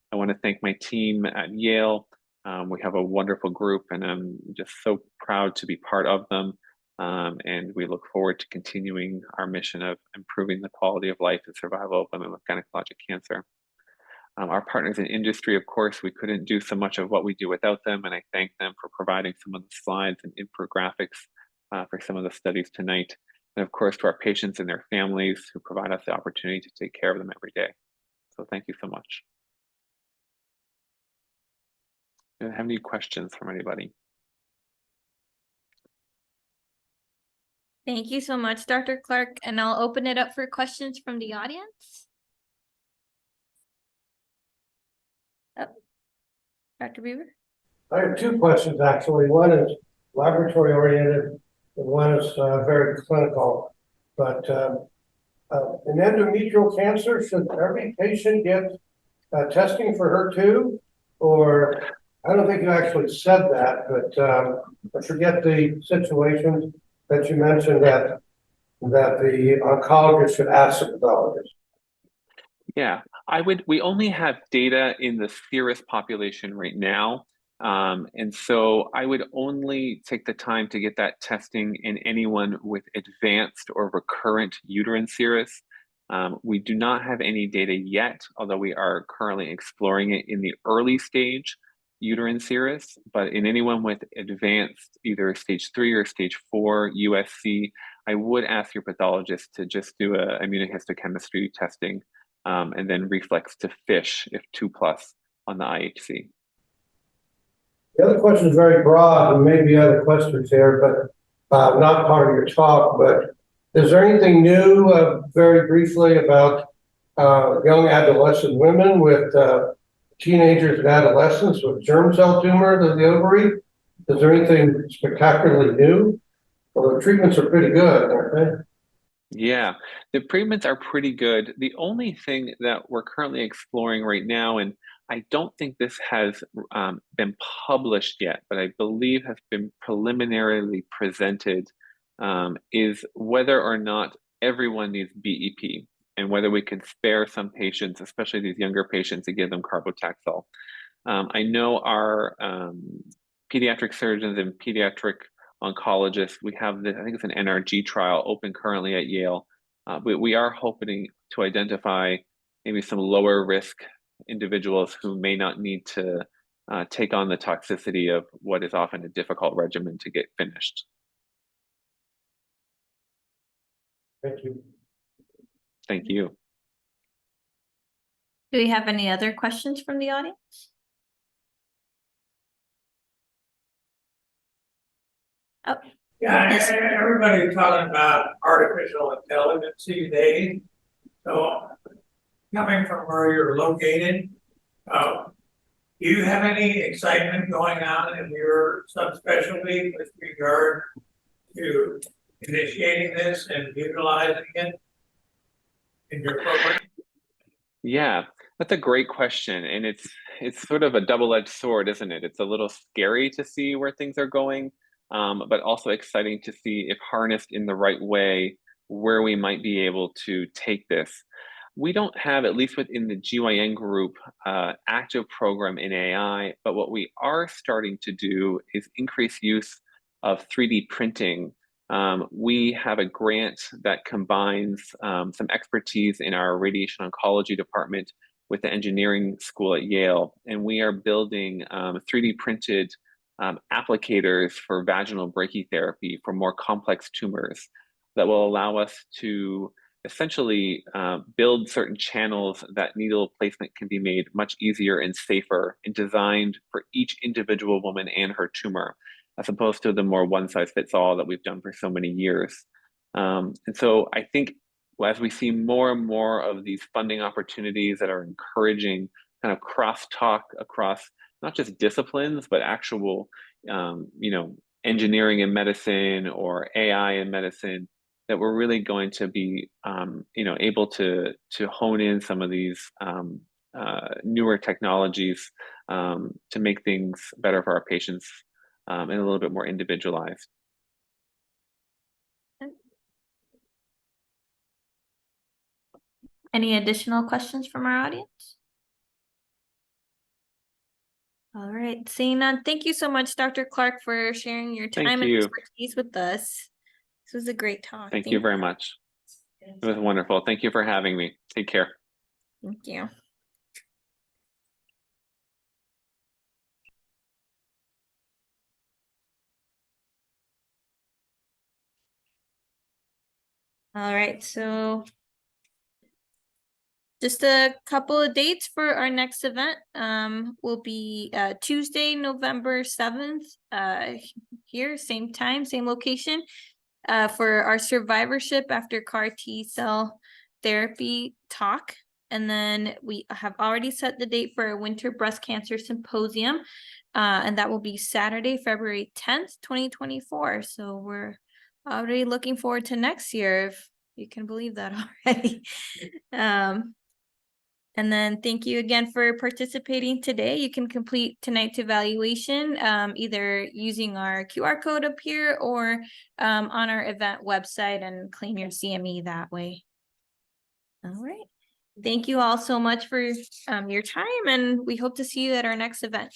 S2: I want to thank my team at Yale. We have a wonderful group, and I'm just so proud to be part of them. And we look forward to continuing our mission of improving the quality of life and survival of women with gynecologic cancer. Our partners in industry, of course, we couldn't do so much of what we do without them, and I thank them for providing some of the slides and infographics for some of the studies tonight. And of course, to our patients and their families who provide us the opportunity to take care of them every day. So thank you so much. Do you have any questions from anybody?
S1: Thank you so much, Dr. Clark, and I'll open it up for questions from the audience. Oh, Dr. Beaver?
S3: I have two questions, actually. One is laboratory oriented, and one is very clinical. But in endometrial cancer, should every patient get testing for HER2? Or I don't think you actually said that, but I forget the situation that you mentioned that the oncologist should ask the pathologist.
S2: Yeah, we only have data in the serous population right now. And so I would only take the time to get that testing in anyone with advanced or recurrent uterine serous. We do not have any data yet, although we are currently exploring it in the early stage uterine serous, but in anyone with advanced either stage 3 or stage 4 USC, I would ask your pathologist to just do a immunohistochemistry testing and then reflex to FISH if 2+ on the IHC.
S3: The other question is very broad, and maybe other questions here, but not part of your talk. But is there anything new, very briefly, about young adolescent women with teenagers and adolescents with germ cell tumor of the ovary? Is there anything spectacularly new? Well, the treatments are pretty good, aren't they?
S2: Yeah, the treatments are pretty good. The only thing that we're currently exploring right now, and I don't think this has been published yet, but I believe has been preliminarily presented, is whether or not everyone needs BEP and whether we can spare some patients, especially these younger patients, and give them carbotaxol. I know our pediatric surgeons and pediatric oncologists, we have I think it's an NRG trial open currently at Yale. We are hoping to identify maybe some lower risk individuals who may not need to take on the toxicity of what is often a difficult regimen to get finished.
S3: Thank you.
S2: Thank you.
S1: Do we have any other questions from the audience? Oh,
S4: Yeah,
S1: yes.
S4: everybody's talking about artificial intelligence these days. So, coming from where you're located, do you have any excitement going on in your subspecialty with regard to initiating this and utilizing it in your program?
S2: Yeah, that's a great question, and it's sort of a double-edged sword, isn't it? It's a little scary to see where things are going, but also exciting to see, if harnessed in the right way, where we might be able to take this. We don't have, at least within the GYN group, active program in AI, but what we are starting to do is increase use of 3D printing. We have a grant that combines some expertise in our radiation oncology department with the engineering school at Yale, and we are building 3D printed applicators for vaginal brachytherapy for more complex tumors that will allow us to essentially build certain channels that needle placement can be made much easier and safer and designed for each individual woman and her tumor, as opposed to the more one-size-fits-all that we've done for so many years. And so I think as we see more and more of these funding opportunities that are encouraging kind of crosstalk across not just disciplines, but actual, engineering in medicine or AI in medicine, that we're really going to be, able to hone in some of these newer technologies to make things better for our patients and a little bit more individualized.
S1: Any additional questions from our audience? All right, seeing none, thank you so much, Dr. Clark, for sharing your
S2: Thank
S1: time and
S2: you.
S1: expertise with us. This was a great talk.
S2: Thank you very much. It was wonderful. Thank you for having me. Take care.
S1: Thank you. All right, so just a couple of dates for our next event. Will be Tuesday, November 7th, here, same time, same location, for our survivorship after CAR T-cell therapy talk. And then we have already set the date for a winter breast cancer symposium, and that will be Saturday, February 10th, 2024. So we're already looking forward to next year, if you can believe that already. And then thank you again for participating today. You can complete tonight's evaluation either using our QR code up here or on our event website and claim your CME that way. All right. Thank you all so much for your time, and we hope to see you at our next event.